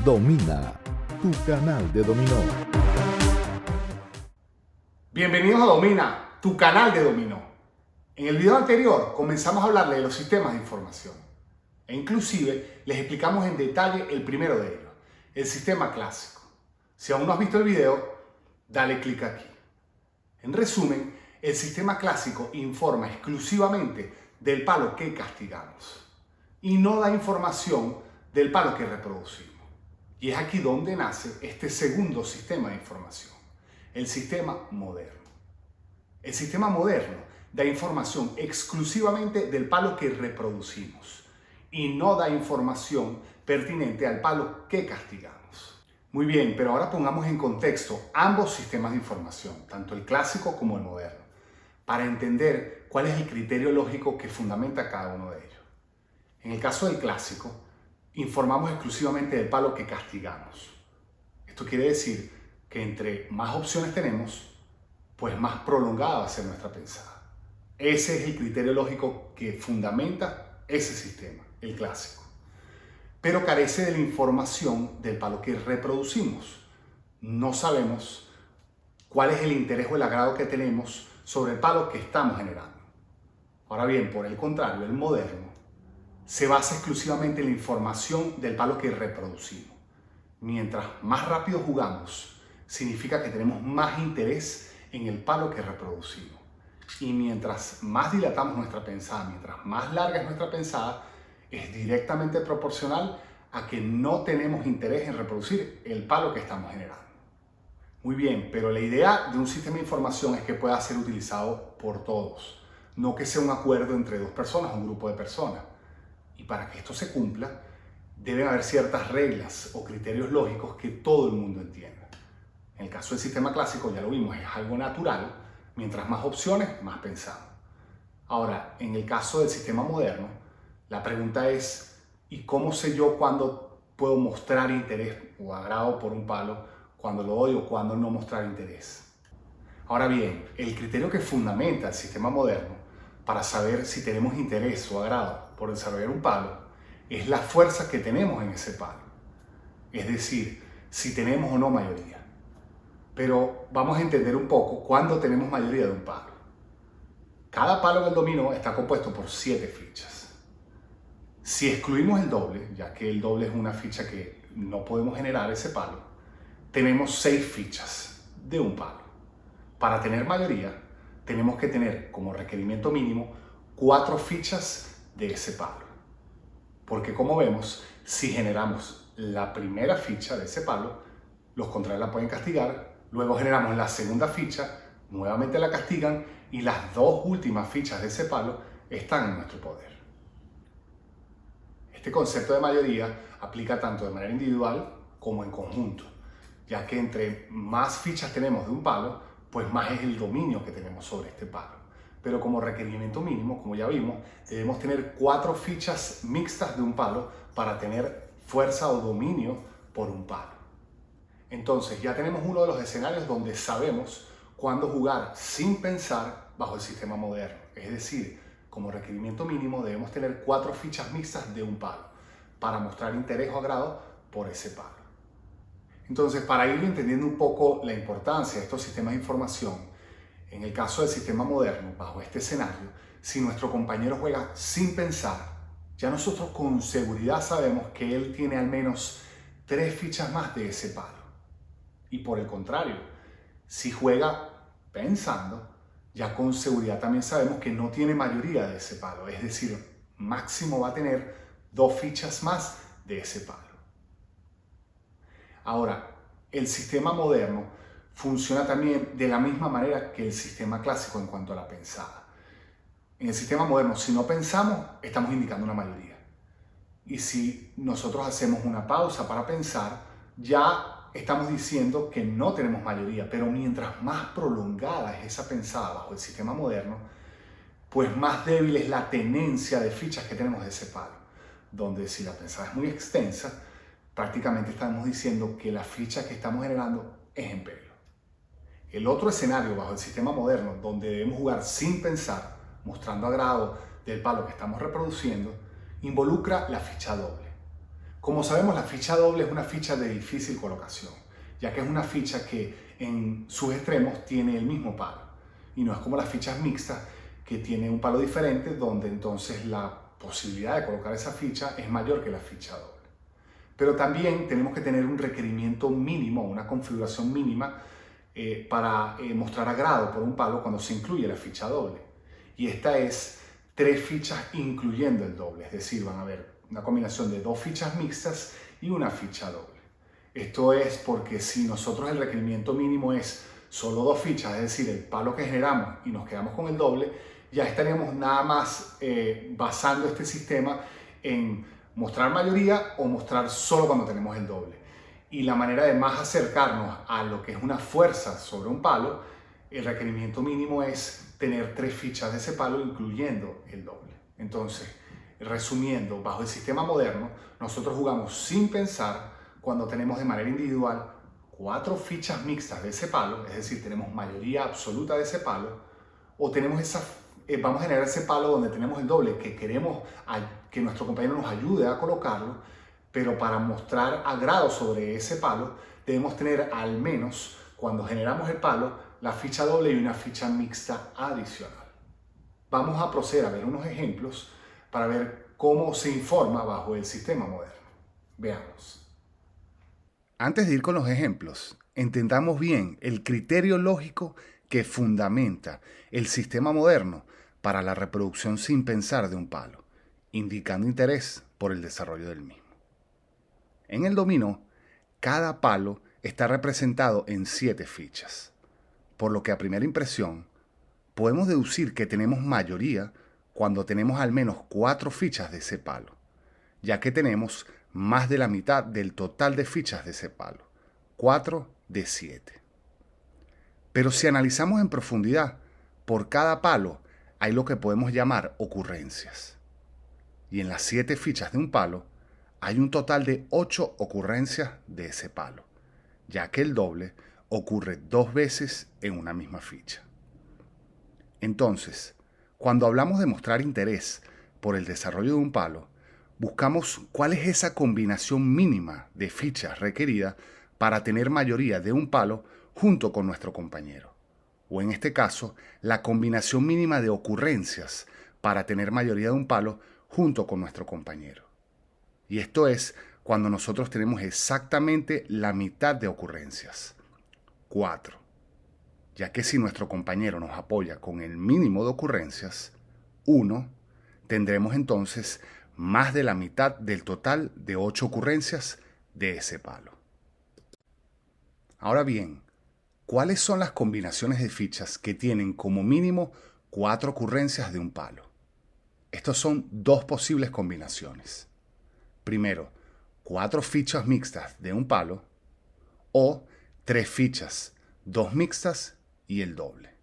Domina, tu canal de dominó. Bienvenidos a Domina, tu canal de dominó. En el video anterior comenzamos a hablarle de los sistemas de información e inclusive les explicamos en detalle el primero de ellos, el sistema clásico. Si aún no has visto el video, dale clic aquí. En resumen, el sistema clásico informa exclusivamente del palo que castigamos y no da información del palo que reproducimos. Y es aquí donde nace este segundo sistema de información, el sistema moderno. El sistema moderno da información exclusivamente del palo que reproducimos y no da información pertinente al palo que castigamos. Muy bien, pero ahora pongamos en contexto ambos sistemas de información, tanto el clásico como el moderno, para entender cuál es el criterio lógico que fundamenta cada uno de ellos. En el caso del clásico, informamos exclusivamente del palo que castigamos. Esto quiere decir que entre más opciones tenemos, pues más prolongada va a ser nuestra pensada. Ese es el criterio lógico que fundamenta ese sistema, el clásico. Pero carece de la información del palo que reproducimos. No sabemos cuál es el interés o el agrado que tenemos sobre el palo que estamos generando. Ahora bien, por el contrario, el moderno se basa exclusivamente en la información del palo que reproducimos. Mientras más rápido jugamos, significa que tenemos más interés en el palo que reproducimos. Y mientras más dilatamos nuestra pensada, mientras más larga es nuestra pensada, es directamente proporcional a que no tenemos interés en reproducir el palo que estamos generando. Muy bien, pero la idea de un sistema de información es que pueda ser utilizado por todos, no que sea un acuerdo entre dos personas o un grupo de personas. Y para que esto se cumpla, deben haber ciertas reglas o criterios lógicos que todo el mundo entienda. En el caso del sistema clásico, ya lo vimos, es algo natural. Mientras más opciones, más pensamos. Ahora, en el caso del sistema moderno, la pregunta es, ¿y cómo sé yo cuándo puedo mostrar interés o agrado por un palo, cuándo lo doy o cuándo no mostrar interés? Ahora bien, el criterio que fundamenta el sistema moderno para saber si tenemos interés o agrado por desarrollar un palo es la fuerza que tenemos en ese palo. Es decir, si tenemos o no mayoría. Pero vamos a entender un poco cuándo tenemos mayoría de un palo. Cada palo en el dominó está compuesto por 7 fichas. Si excluimos el doble, ya que el doble es una ficha que no podemos generar ese palo, tenemos 6 fichas de un palo. Para tener mayoría, tenemos que tener como requerimiento mínimo 4 fichas de ese palo. Porque como vemos, si generamos la primera ficha de ese palo, los contrarios la pueden castigar, luego generamos la segunda ficha, nuevamente la castigan y las 2 últimas fichas de ese palo están en nuestro poder. Este concepto de mayoría aplica tanto de manera individual como en conjunto, ya que entre más fichas tenemos de un palo, pues más es el dominio que tenemos sobre este palo. Pero como requerimiento mínimo, como ya vimos, debemos tener 4 fichas mixtas de un palo para tener fuerza o dominio por un palo. Entonces ya tenemos uno de los escenarios donde sabemos cuándo jugar sin pensar bajo el sistema moderno. Es decir, como requerimiento mínimo debemos tener 4 fichas mixtas de un palo para mostrar interés o agrado por ese palo. Entonces, para ir entendiendo un poco la importancia de estos sistemas de información, en el caso del sistema moderno, bajo este escenario, si nuestro compañero juega sin pensar, ya nosotros con seguridad sabemos que él tiene al menos 3 fichas más de ese palo. Y por el contrario, si juega pensando, ya con seguridad también sabemos que no tiene mayoría de ese palo. Es decir, máximo va a tener 2 fichas más de ese palo. Ahora, el sistema moderno funciona también de la misma manera que el sistema clásico en cuanto a la pensada. En el sistema moderno, si no pensamos, estamos indicando una mayoría. Y si nosotros hacemos una pausa para pensar, ya estamos diciendo que no tenemos mayoría. Pero mientras más prolongada es esa pensada bajo el sistema moderno, pues más débil es la tenencia de fichas que tenemos de ese palo. Donde si la pensada es muy extensa, prácticamente estamos diciendo que la ficha que estamos generando es en peligro. El otro escenario bajo el sistema moderno, donde debemos jugar sin pensar, mostrando agrado del palo que estamos reproduciendo, involucra la ficha doble. Como sabemos, la ficha doble es una ficha de difícil colocación, ya que es una ficha que en sus extremos tiene el mismo palo. Y no es como las fichas mixtas, que tienen un palo diferente, donde entonces la posibilidad de colocar esa ficha es mayor que la ficha doble. Pero también tenemos que tener un requerimiento mínimo, una configuración mínima para mostrar agrado por un palo cuando se incluye la ficha doble. Y esta es 3 fichas incluyendo el doble, es decir, van a haber una combinación de 2 fichas mixtas y una ficha doble. Esto es porque si nosotros el requerimiento mínimo es solo 2 fichas, es decir, el palo que generamos y nos quedamos con el doble, ya estaríamos nada más basando este sistema en mostrar mayoría o mostrar solo cuando tenemos el doble. Y la manera de más acercarnos a lo que es una fuerza sobre un palo, el requerimiento mínimo es tener 3 fichas de ese palo incluyendo el doble. Entonces, resumiendo, bajo el sistema moderno, nosotros jugamos sin pensar cuando tenemos de manera individual 4 fichas mixtas de ese palo, es decir, tenemos mayoría absoluta de ese palo, o tenemos vamos a generar ese palo donde tenemos el doble que queremos que nuestro compañero nos ayude a colocarlo, pero para mostrar agrado sobre ese palo debemos tener al menos, cuando generamos el palo, la ficha doble y una ficha mixta adicional. Vamos a proceder a ver unos ejemplos para ver cómo se informa bajo el sistema moderno. Veamos. Antes de ir con los ejemplos, entendamos bien el criterio lógico que fundamenta el sistema moderno para la reproducción sin pensar de un palo, indicando interés por el desarrollo del mismo. En el dominó, cada palo está representado en 7 fichas, por lo que a primera impresión podemos deducir que tenemos mayoría cuando tenemos al menos 4 fichas de ese palo, ya que tenemos más de la mitad del total de fichas de ese palo, 4 de 7. Pero si analizamos en profundidad, por cada palo hay lo que podemos llamar ocurrencias. Y en las 7 fichas de un palo hay un total de 8 ocurrencias de ese palo, ya que el doble ocurre 2 veces en una misma ficha. Entonces, cuando hablamos de mostrar interés por el desarrollo de un palo, buscamos cuál es esa combinación mínima de fichas requerida para tener mayoría de un palo junto con nuestro compañero, o en este caso, la combinación mínima de ocurrencias para tener mayoría de un palo junto con nuestro compañero. Y esto es cuando nosotros tenemos exactamente la mitad de ocurrencias, 4, ya que si nuestro compañero nos apoya con el mínimo de ocurrencias, 1, tendremos entonces más de la mitad del total de 8 ocurrencias de ese palo. Ahora bien, ¿cuáles son las combinaciones de fichas que tienen como mínimo 4 ocurrencias de un palo? Estos son 2 posibles combinaciones. Primero, 4 fichas mixtas de un palo o 3 fichas, 2 mixtas y el doble.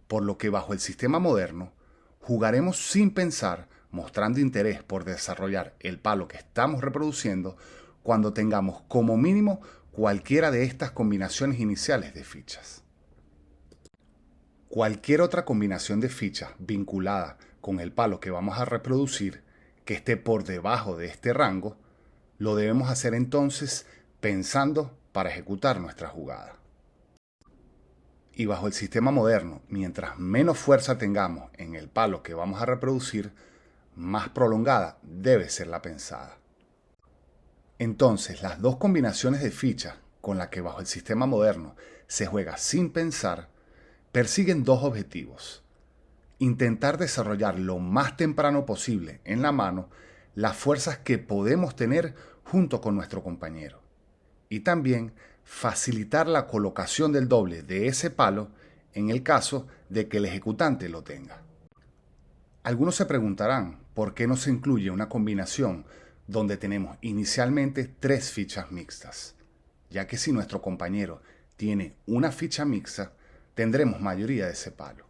Por lo que bajo el sistema moderno, jugaremos sin pensar, mostrando interés por desarrollar el palo que estamos reproduciendo cuando tengamos como mínimo cualquiera de estas combinaciones iniciales de fichas. Cualquier otra combinación de fichas vinculada con el palo que vamos a reproducir que esté por debajo de este rango, lo debemos hacer entonces pensando para ejecutar nuestra jugada. Y bajo el sistema moderno, mientras menos fuerza tengamos en el palo que vamos a reproducir, más prolongada debe ser la pensada. Entonces, las 2 combinaciones de fichas con las que bajo el sistema moderno se juega sin pensar, persiguen 2 objetivos. Intentar desarrollar lo más temprano posible en la mano las fuerzas que podemos tener junto con nuestro compañero. Y también facilitar la colocación del doble de ese palo en el caso de que el ejecutante lo tenga. Algunos se preguntarán por qué no se incluye una combinación donde tenemos inicialmente 3 fichas mixtas, ya que si nuestro compañero tiene una ficha mixta, tendremos mayoría de ese palo.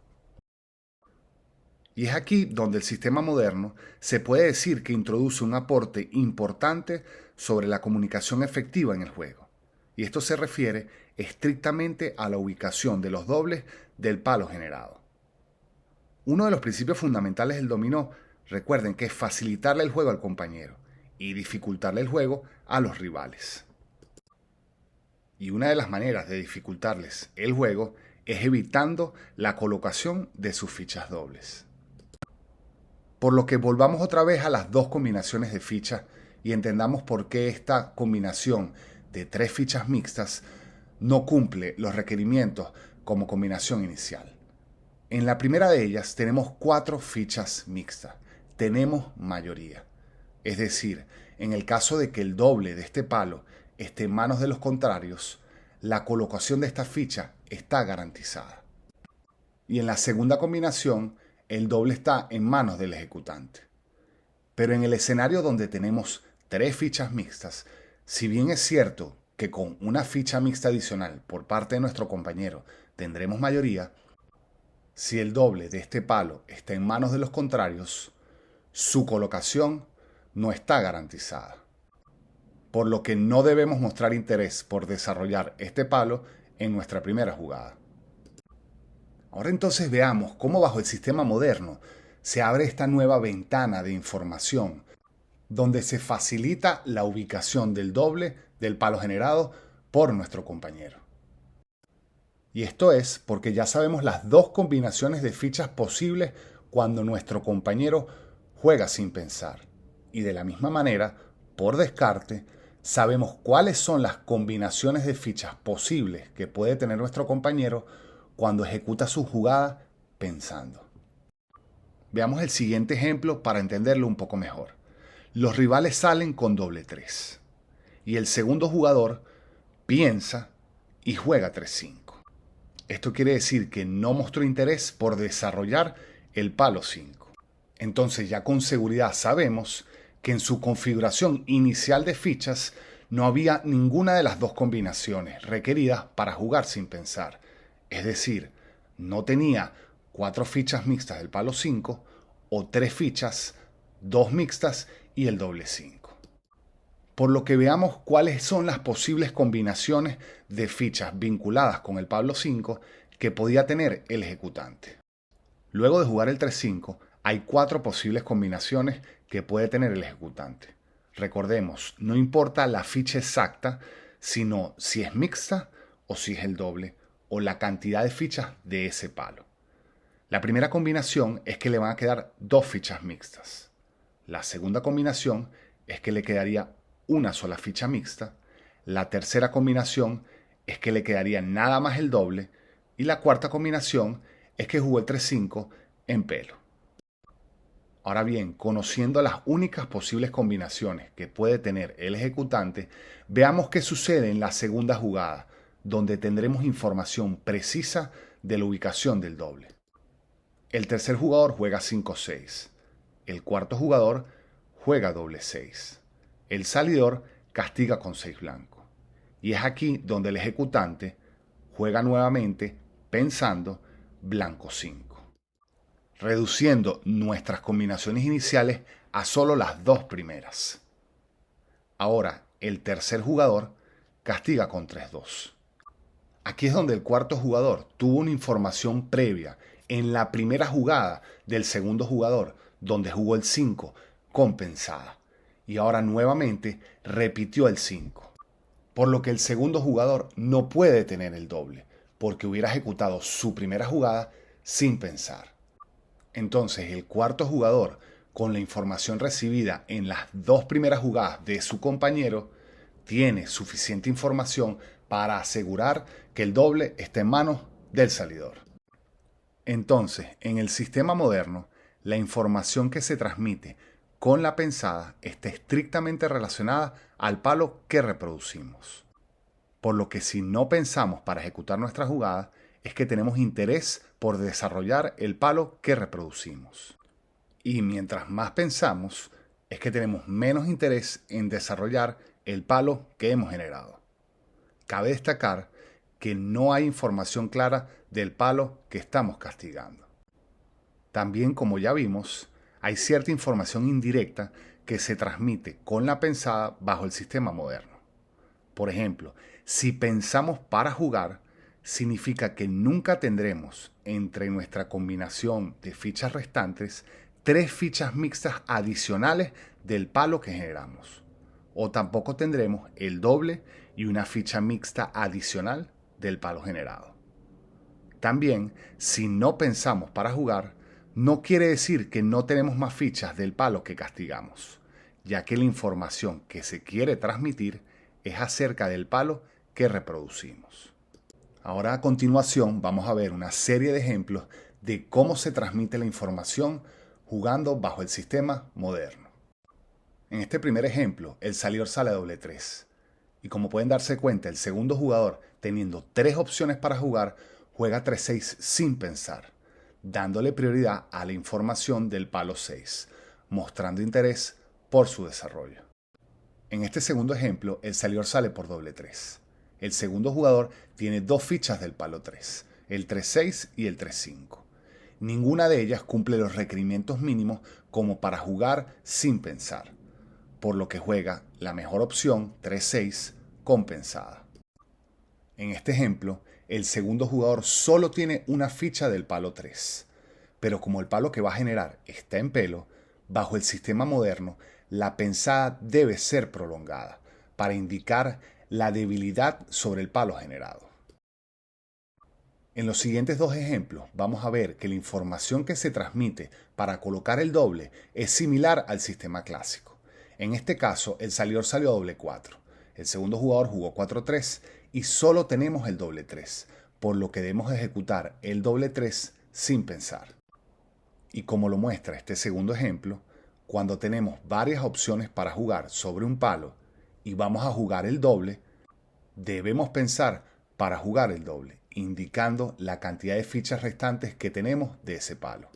Y es aquí donde el sistema moderno se puede decir que introduce un aporte importante sobre la comunicación efectiva en el juego. Y esto se refiere estrictamente a la ubicación de los dobles del palo generado. Uno de los principios fundamentales del dominó, recuerden que es facilitarle el juego al compañero y dificultarle el juego a los rivales. Y una de las maneras de dificultarles el juego es evitando la colocación de sus fichas dobles. Por lo que volvamos otra vez a las dos combinaciones de fichas y entendamos por qué esta combinación de 3 fichas mixtas no cumple los requerimientos como combinación inicial. En la primera de ellas tenemos 4 fichas mixtas. Tenemos mayoría. Es decir, en el caso de que el doble de este palo esté en manos de los contrarios, la colocación de esta ficha está garantizada. Y en la segunda combinación, el doble está en manos del ejecutante. Pero en el escenario donde tenemos 3 fichas mixtas, si bien es cierto que con una ficha mixta adicional por parte de nuestro compañero tendremos mayoría, si el doble de este palo está en manos de los contrarios, su colocación no está garantizada. Por lo que no debemos mostrar interés por desarrollar este palo en nuestra primera jugada. Ahora entonces veamos cómo bajo el sistema moderno se abre esta nueva ventana de información donde se facilita la ubicación del doble del palo generado por nuestro compañero. Y esto es porque ya sabemos las dos combinaciones de fichas posibles cuando nuestro compañero juega sin pensar. Y de la misma manera, por descarte, sabemos cuáles son las combinaciones de fichas posibles que puede tener nuestro compañero cuando ejecuta su jugada pensando. Veamos el siguiente ejemplo para entenderlo un poco mejor. Los rivales salen con doble 3 y el segundo jugador piensa y juega 3-5. Esto quiere decir que no mostró interés por desarrollar el palo 5. Entonces ya con seguridad sabemos que en su configuración inicial de fichas no había ninguna de las dos combinaciones requeridas para jugar sin pensar. Es decir, no tenía 4 fichas mixtas del palo 5 o 3 fichas, 2 mixtas y el doble 5. Por lo que veamos cuáles son las posibles combinaciones de fichas vinculadas con el palo 5 que podía tener el ejecutante. Luego de jugar el 3-5, hay 4 posibles combinaciones que puede tener el ejecutante. Recordemos, no importa la ficha exacta, sino si es mixta o si es el doble, o la cantidad de fichas de ese palo. La primera combinación es que le van a quedar 2 fichas mixtas. La segunda combinación es que le quedaría una sola ficha mixta. La tercera combinación es que le quedaría nada más el doble. Y la cuarta combinación es que jugó el 3-5 en pelo. Ahora bien, conociendo las únicas posibles combinaciones que puede tener el ejecutante, veamos qué sucede en la segunda jugada, donde tendremos información precisa de la ubicación del doble. El tercer jugador juega 5-6. El cuarto jugador juega doble 6. El salidor castiga con 6 blanco. Y es aquí donde el ejecutante juega nuevamente pensando blanco 5, reduciendo nuestras combinaciones iniciales a solo las 2 primeras. Ahora, el tercer jugador castiga con 3-2. Aquí es donde el cuarto jugador tuvo una información previa en la primera jugada del segundo jugador, donde jugó el 5 compensada. Y ahora nuevamente repitió el 5. Por lo que el segundo jugador no puede tener el doble, porque hubiera ejecutado su primera jugada sin pensar. Entonces el cuarto jugador, con la información recibida en las 2 primeras jugadas de su compañero, tiene suficiente información para asegurar que el doble está en manos del salidor. Entonces, en el sistema moderno, la información que se transmite con la pensada está estrictamente relacionada al palo que reproducimos. Por lo que si no pensamos para ejecutar nuestra jugada, es que tenemos interés por desarrollar el palo que reproducimos. Y mientras más pensamos, es que tenemos menos interés en desarrollar el palo que hemos generado. Cabe destacar que no hay información clara del palo que estamos castigando. También, como ya vimos, hay cierta información indirecta que se transmite con la pensada bajo el sistema moderno. Por ejemplo, si pensamos para jugar, significa que nunca tendremos entre nuestra combinación de fichas restantes 3 fichas mixtas adicionales del palo que generamos. O tampoco tendremos el doble y una ficha mixta adicional del palo generado. También, si no pensamos para jugar, no quiere decir que no tenemos más fichas del palo que castigamos, ya que la información que se quiere transmitir es acerca del palo que reproducimos. Ahora a continuación vamos a ver una serie de ejemplos de cómo se transmite la información jugando bajo el sistema moderno. En este primer ejemplo, el salidor sale a doble 3. Y como pueden darse cuenta, el segundo jugador, teniendo 3 opciones para jugar, juega 3-6 sin pensar, dándole prioridad a la información del palo 6, mostrando interés por su desarrollo. En este segundo ejemplo, el salidor sale por doble 3. El segundo jugador tiene 2 fichas del palo 3, el 3-6 y el 3-5. Ninguna de ellas cumple los requerimientos mínimos como para jugar sin pensar, por lo que juega la mejor opción 3-6 compensada. En este ejemplo, el segundo jugador solo tiene una ficha del palo 3, pero como el palo que va a generar está en pelo, bajo el sistema moderno, la pensada debe ser prolongada para indicar la debilidad sobre el palo generado. En los siguientes 2 ejemplos vamos a ver que la información que se transmite para colocar el doble es similar al sistema clásico. En este caso, el salidor salió a doble 4. El segundo jugador jugó 4-3 y solo tenemos el doble 3, por lo que debemos ejecutar el doble 3 sin pensar. Y como lo muestra este segundo ejemplo, cuando tenemos varias opciones para jugar sobre un palo y vamos a jugar el doble, debemos pensar para jugar el doble, indicando la cantidad de fichas restantes que tenemos de ese palo.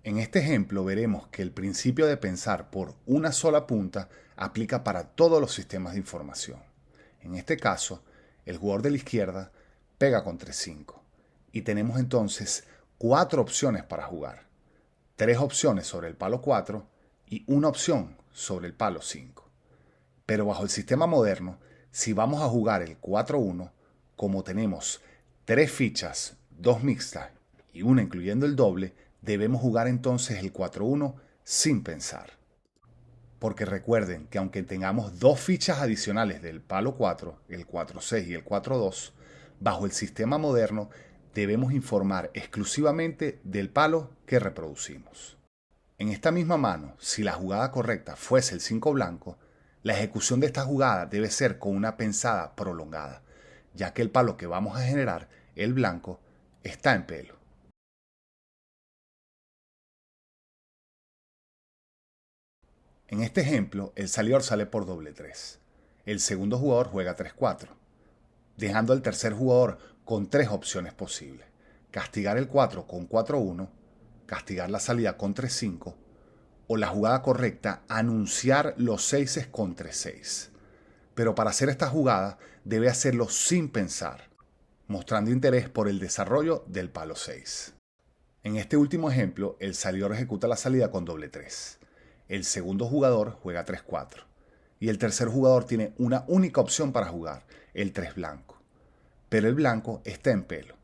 En este ejemplo veremos que el principio de pensar por una sola punta aplica para todos los sistemas de información. En este caso, el jugador de la izquierda pega con 3-5 y tenemos entonces 4 opciones para jugar. 3 opciones sobre el palo 4 y una opción sobre el palo 5. Pero bajo el sistema moderno, si vamos a jugar el 4-1, como tenemos 3 fichas, 2 mixtas y una incluyendo el doble, debemos jugar entonces el 4-1 sin pensar. Porque recuerden que aunque tengamos 2 fichas adicionales del palo 4, el 4-6 y el 4-2, bajo el sistema moderno debemos informar exclusivamente del palo que reproducimos. En esta misma mano, si la jugada correcta fuese el 5 blanco, la ejecución de esta jugada debe ser con una pensada prolongada, ya que el palo que vamos a generar, el blanco, está en pelo. En este ejemplo, el salidor sale por doble 3. El segundo jugador juega 3-4, dejando al tercer jugador con 3 opciones posibles: castigar el 4 con 4-1, castigar la salida con 3-5, o la jugada correcta, anunciar los 6 con 3-6. Pero para hacer esta jugada debe hacerlo sin pensar, mostrando interés por el desarrollo del palo 6. En este último ejemplo, el salidor ejecuta la salida con doble 3. El segundo jugador juega 3-4 y el tercer jugador tiene una única opción para jugar, el 3 blanco. Pero el blanco está en pelo,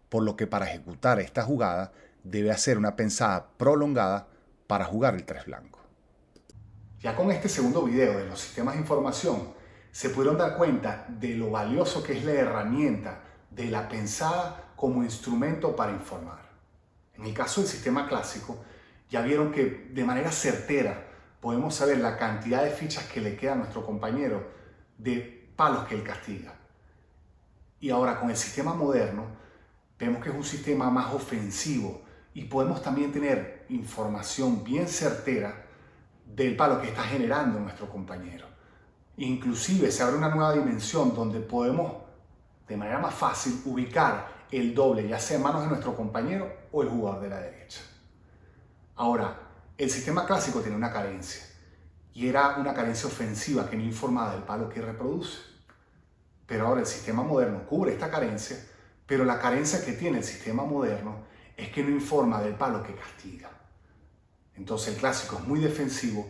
por lo que para ejecutar esta jugada debe hacer una pensada prolongada para jugar el 3 blanco. Ya con este segundo video de los sistemas de información se pudieron dar cuenta de lo valioso que es la herramienta de la pensada como instrumento para informar. En el caso del sistema clásico, ya vieron que de manera certera podemos saber la cantidad de fichas que le queda a nuestro compañero de palos que él castiga. Y ahora con el sistema moderno vemos que es un sistema más ofensivo y podemos también tener información bien certera del palo que está generando nuestro compañero. Inclusive se abre una nueva dimensión donde podemos de manera más fácil ubicar el doble, ya sea en manos de nuestro compañero o el jugador de la derecha. Ahora, el sistema clásico tiene una carencia y era una carencia ofensiva que no informaba del palo que reproduce. Pero ahora el sistema moderno cubre esta carencia, pero la carencia que tiene el sistema moderno es que no informa del palo que castiga. Entonces el clásico es muy defensivo,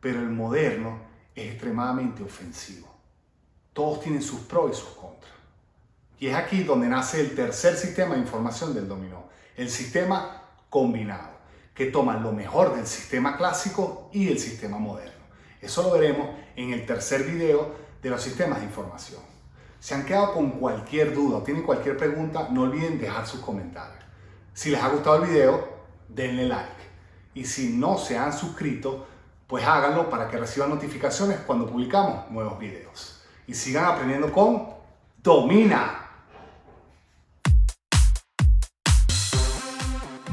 pero el moderno es extremadamente ofensivo. Todos tienen sus pros y sus contras. Y es aquí donde nace el tercer sistema de información del dominó, el sistema combinado, que toman lo mejor del sistema clásico y el sistema moderno. Eso lo veremos en el tercer video de los sistemas de información. Si han quedado con cualquier duda o tienen cualquier pregunta, no olviden dejar sus comentarios. Si les ha gustado el video, denle like. Y si no se han suscrito, pues háganlo para que reciban notificaciones cuando publicamos nuevos videos. Y sigan aprendiendo con Domina.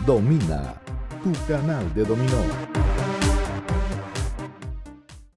Domina, tu canal de dominó.